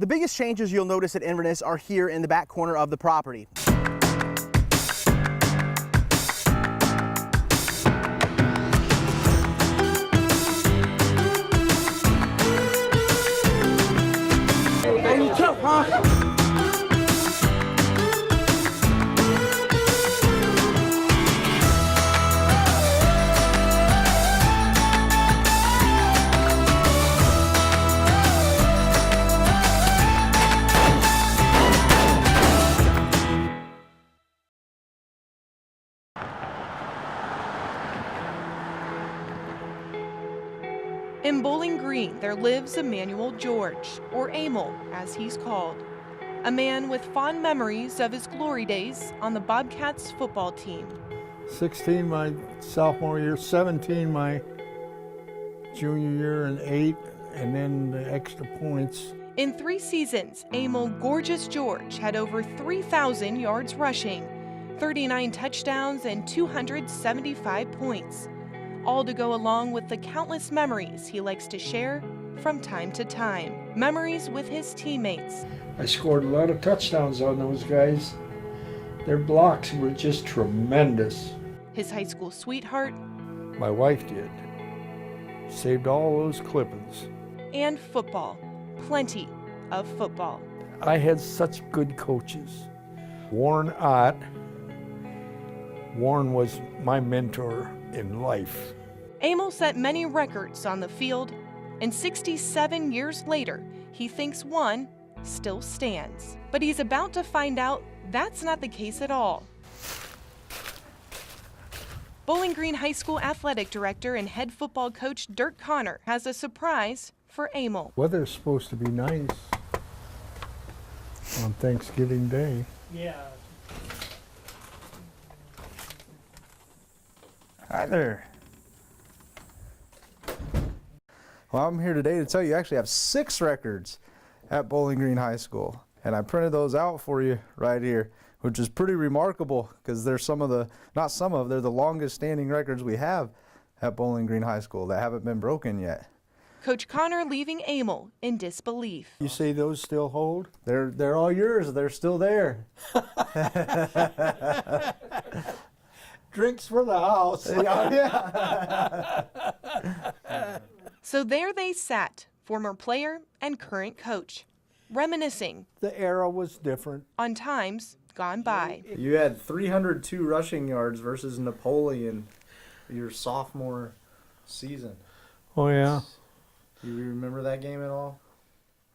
The biggest changes you'll notice at Inverness are here in the back corner of the property. In Bowling Green, there lives Emmanuel George, or Emil, as he's called. A man with fond memories of his glory days on the Bobcats football team. 16 my sophomore year, 17 my junior year, and 8, and then the extra points. In 3 seasons, Emil Gorgeous George had over 3,000 yards rushing, 39 touchdowns, and 275 points. All to go along with the countless memories he likes to share from time to time. Memories with his teammates. I scored a lot of touchdowns on those guys. Their blocks were just tremendous. His high school sweetheart. My wife did. Saved all those clippings. And football. Plenty of football. I had such good coaches. Warren Ott. Warren was my mentor in life. Emil set many records on the field, and 67 years later, he thinks one still stands. But he's about to find out that's not the case at all. Bowling Green High School athletic director and head football coach Dirk Connor has a surprise for Emil. Weather's supposed to be nice on Thanksgiving Day. Yeah. Hi there. Well, I'm here today to tell you you actually have 6 records at Bowling Green High School. And I printed those out for you right here, which is pretty remarkable because they're they're the longest standing records we have at Bowling Green High School that haven't been broken yet. Coach Connor leaving Emil in disbelief. You say those still hold? They're all yours. They're still there. Drinks for the house. So there they sat, former player and current coach, reminiscing The era was different. on times gone by. You had 302 rushing yards versus Napoleon your sophomore season. Oh, yeah? You remember that game at all?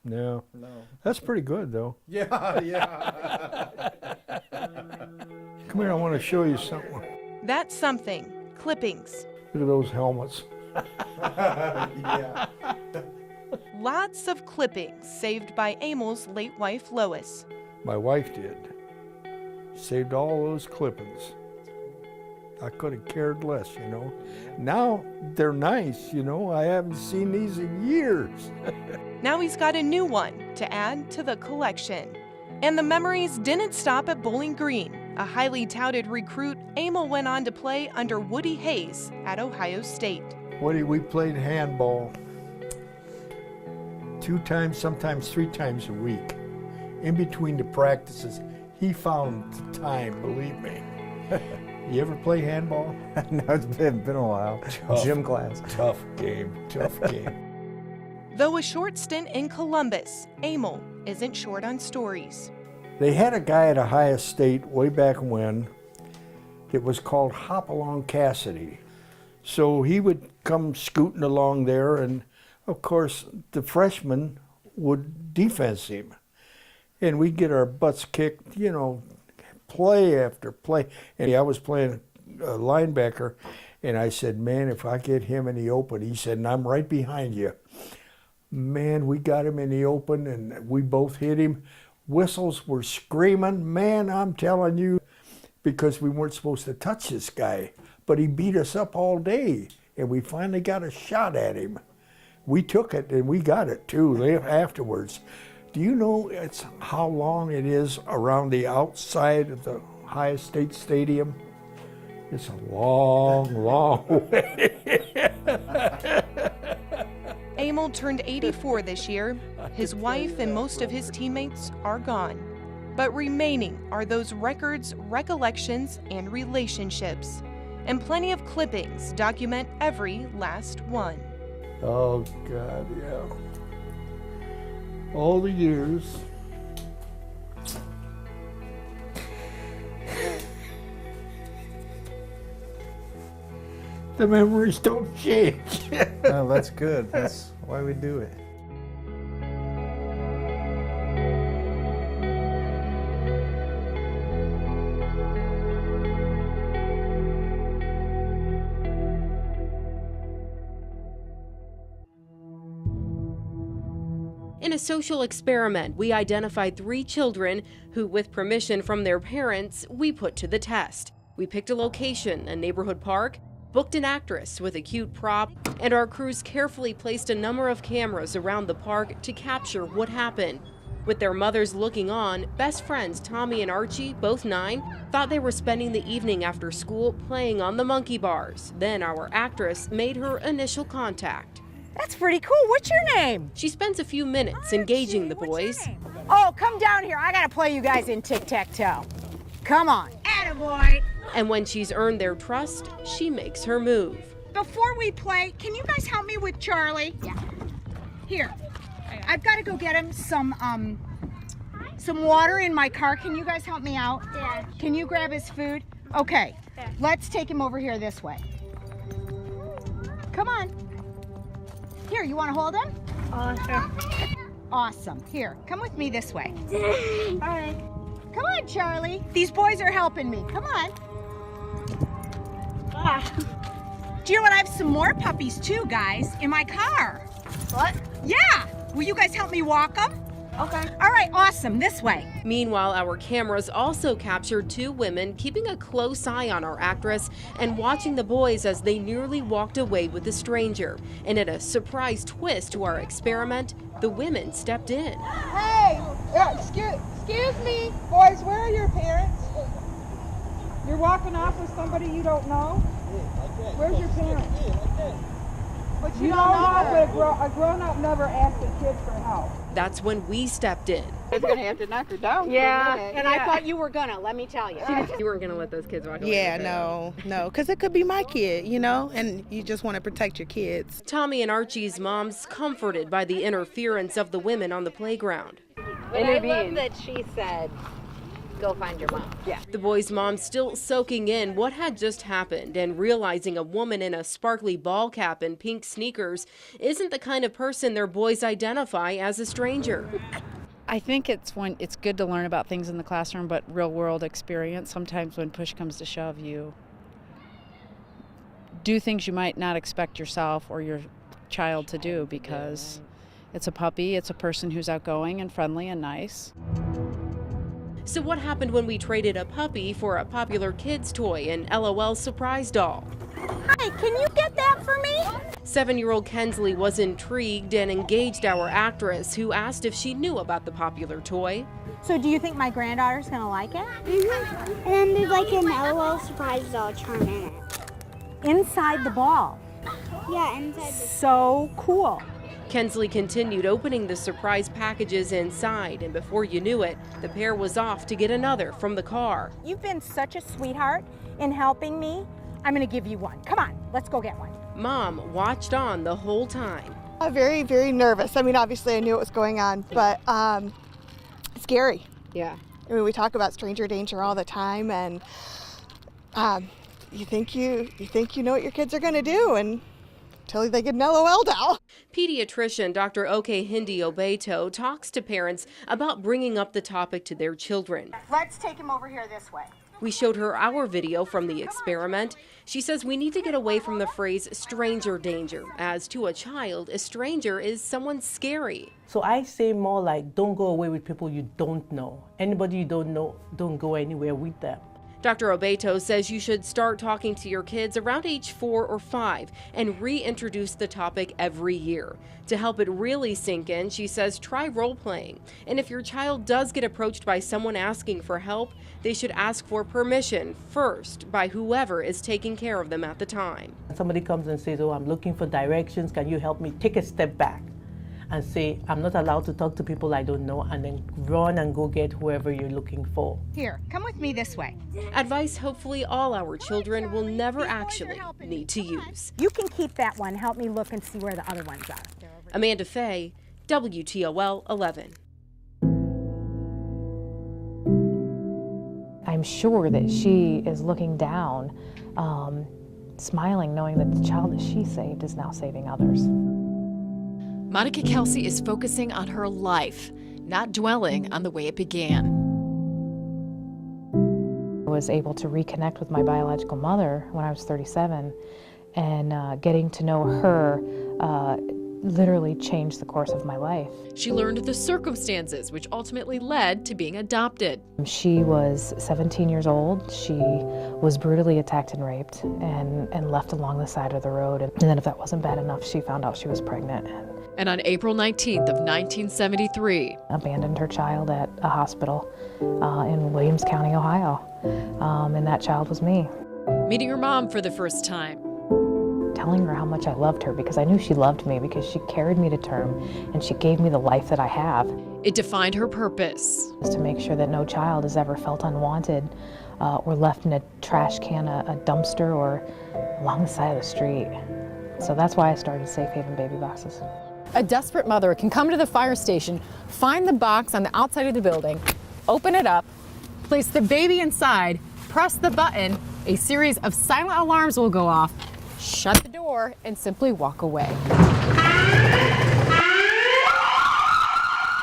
No. No. That's pretty good, though. Yeah, yeah. Come here, I want to show you something. That's something. Clippings. Look at those helmets. Yeah. Lots of clippings saved by Emil's late wife, Lois. My wife did. Saved all those clippings. I could have cared less, you know. Now they're nice, you know. I haven't seen these in years. Now he's got a new one to add to the collection. And the memories didn't stop at Bowling Green. A highly touted recruit, Emil went on to play under Woody Hayes at Ohio State. Woody, we played handball 2 times, sometimes 3 times a week. In between the practices, he found the time, believe me. You ever play handball? No, it's been a while. Tough. Gym class. Tough game. Though a short stint in Columbus, Emil isn't short on stories. They had a guy at Ohio State way back when. It was called Hopalong Cassidy. So he would come scooting along there, and of course the freshmen would defense him. And we'd get our butts kicked, you know, play after play. And I was playing a linebacker, and I said, man, if I get him in the open, he said, and I'm right behind you. Man, we got him in the open, and we both hit him. Whistles were screaming. Man, I'm telling you, because we weren't supposed to touch this guy. But he beat us up all day, and we finally got a shot at him. We took it, and we got it, too, afterwards. Do you know how long it is around the outside of the Ohio State Stadium? It's a long, long way. Emil Arnold turned 84 this year. His wife and most of his teammates are gone. But remaining are those records, recollections, and relationships. And plenty of clippings document every last one. Oh, God, yeah. All the years. The memories don't change. Oh, that's good. That's why we do it. In a social experiment, we identified 3 children who, with permission from their parents, we put to the test. We picked a location, a neighborhood park, booked an actress with a cute prop, and our crews carefully placed a number of cameras around the park to capture what happened. With their mothers looking on, best friends Tommy and Archie, both 9, thought they were spending the evening after school playing on the monkey bars. Then our actress made her initial contact. That's pretty cool. What's your name? She spends a few minutes engaging the boys. Oh, come down here. I gotta play you guys in tic-tac-toe. Come on. Attaboy. And when she's earned their trust, she makes her move. Before we play, can you guys help me with Charlie? Yeah. Here. I've got to go get him some water in my car. Can you guys help me out? Yeah. Can you grab his food? Okay. Yeah. Let's take him over here this way. Come on. Here, you want to hold him? Sure. Awesome. Here, come with me this way. All right. Come on, Charlie. These boys are helping me. Come on. Do you know what? I have some more puppies too, guys, in my car. What? Yeah. Will you guys help me walk them? Okay. All right, awesome. This way. Meanwhile, our cameras also captured 2 women keeping a close eye on our actress and watching the boys as they nearly walked away with a stranger. And in a surprise twist to our experiment, the women stepped in. Hey, excuse me, boys, where are your parents? You're walking off with somebody you don't know? Where's your parents? But you don't know, but a grown-up never asked a kid for help. That's when we stepped in. It's gonna have to knock her down. Yeah, and I thought you were gonna, let me tell you. You weren't going to let those kids walk away. Yeah, no, because it could be my kid, and you just want to protect your kids. Tommy and Archie's moms comforted by the interference of the women on the playground. But I love that she said, go find your mom. Yeah. The boys' mom still soaking in what had just happened and realizing a woman in a sparkly ball cap and pink sneakers isn't the kind of person their boys identify as a stranger. I think it's good to learn about things in the classroom, but real world experience, sometimes when push comes to shove, you do things you might not expect yourself or your child to do because it's a puppy, it's a person who's outgoing and friendly and nice. So what happened when we traded a puppy for a popular kid's toy, an LOL surprise doll? Hi, can you get that for me? 7-year-old Kensley was intrigued and engaged our actress, who asked if she knew about the popular toy. So do you think my granddaughter's gonna like it? Mm-hmm. And then there's like an LOL surprise doll charm in it. Inside the ball. Yeah, inside the... So cool. Kensley continued opening the surprise packages inside, and before you knew it, the pair was off to get another from the car. You've been such a sweetheart in helping me. I'm gonna give you one. Come on, let's go get one. Mom watched on the whole time. Very, very nervous. I mean, obviously I knew what was going on, but scary. Yeah. I mean, we talk about stranger danger all the time, and you think you know what your kids are gonna do, and until they get an LOL doll. Pediatrician Dr. Oke Hindi Obeto talks to parents about bringing up the topic to their children. Let's take him over here this way. We showed her our video from the experiment. She says we need to get away from the phrase stranger danger, as to a child, a stranger is someone scary. So I say more like, don't go away with people you don't know. Anybody you don't know, don't go anywhere with them. Dr. Obeto says you should start talking to your kids around age 4 or 5 and reintroduce the topic every year. To help it really sink in, she says try role-playing. And if your child does get approached by someone asking for help, they should ask for permission first by whoever is taking care of them at the time. Somebody comes and says, oh, I'm looking for directions, can you help me? Take a step back. and say, I'm not allowed to talk to people I don't know, and then run and go get whoever you're looking for. Here, come with me this way. Advice hopefully all our children will never actually need to use. You can keep that one. Help me look and see where the other ones are. Amanda Fay, WTOL 11. I'm sure that she is looking down, smiling, knowing that the child that she saved is now saving others. Monica Kelsey is focusing on her life, not dwelling on the way it began. I was able to reconnect with my biological mother when I was 37, and getting to know her literally changed the course of my life. She learned the circumstances which ultimately led to being adopted. She was 17 years old. She was brutally attacked and raped and left along the side of the road. And then if that wasn't bad enough, she found out she was pregnant. And on April 19th of 1973, abandoned her child at a hospital in Williams County, Ohio. And that child was me. Meeting her mom for the first time. Telling her how much I loved her, because I knew she loved me, because she carried me to term and she gave me the life that I have. It defined her purpose. To make sure that no child has ever felt unwanted or left in a trash can, a dumpster, or along the side of the street. So that's why I started Safe Haven Baby Boxes. A desperate mother can come to the fire station, find the box on the outside of the building, open it up, place the baby inside, press the button, a series of silent alarms will go off, shut the door, and simply walk away.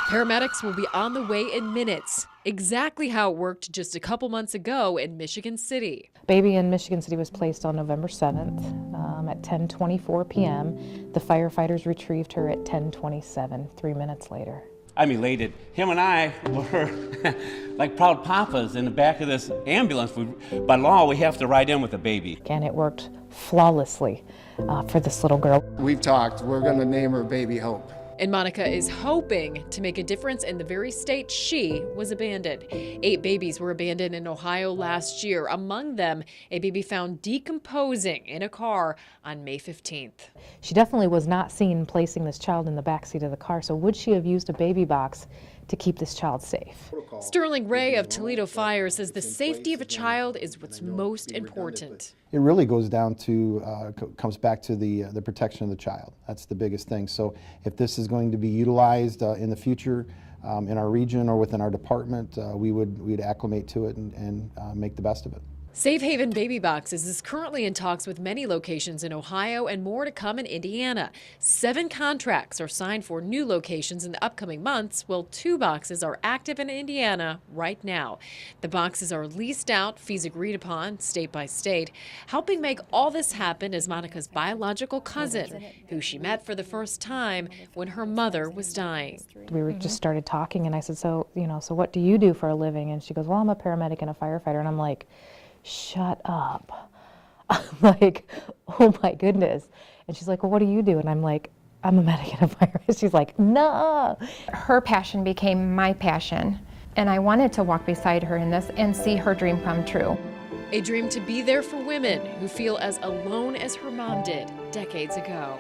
Paramedics will be on the way in minutes. Exactly how it worked just a couple months ago in Michigan City. Baby in Michigan City was placed on November 7th at 10:24 p.m. The firefighters retrieved her at 10:27, 3 minutes later. I'm elated. Him and I were like proud papas in the back of this ambulance. By law, we have to ride in with the baby. And it worked flawlessly for this little girl. We've talked. We're going to name her Baby Hope. And Monica is hoping to make a difference in the very state she was abandoned. 8 babies were abandoned in Ohio last year. Among them, a baby found decomposing in a car on May 15th. She definitely was not seen placing this child in the backseat of the car, so would she have used a baby box to keep this child safe? Sterling Ray of Toledo Fire says the safety of a child is what's most important. It really goes down to, comes back to the protection of the child. That's the biggest thing. So if this is going to be utilized in the future in our region or within our department, we'd acclimate to it and make the best of it. Safe Haven Baby Boxes is currently in talks with many locations in Ohio and more to come in Indiana. 7 contracts are signed for new locations in the upcoming months, while 2 boxes are active in Indiana right now. The boxes are leased out, fees agreed upon, state by state. Helping make all this happen is Monica's biological cousin, who she met for the first time when her mother was dying. We were just started talking, and I said, so what do you do for a living? And she goes, well, I'm a paramedic and a firefighter. And I'm like, shut up. I'm like, oh my goodness. And she's like, well, what do you do? And I'm like, I'm a medic and a firefighter. She's like, no. Her passion became my passion, and I wanted to walk beside her in this and see her dream come true. A dream to be there for women who feel as alone as her mom did decades ago.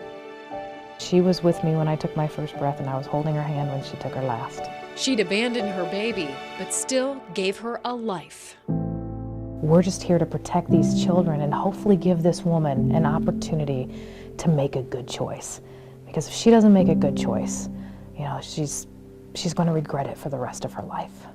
She was with me when I took my first breath, and I was holding her hand when she took her last. She'd abandoned her baby, but still gave her a life. We're just here to protect these children and hopefully give this woman an opportunity to make a good choice. Because if she doesn't make a good choice, she's going to regret it for the rest of her life.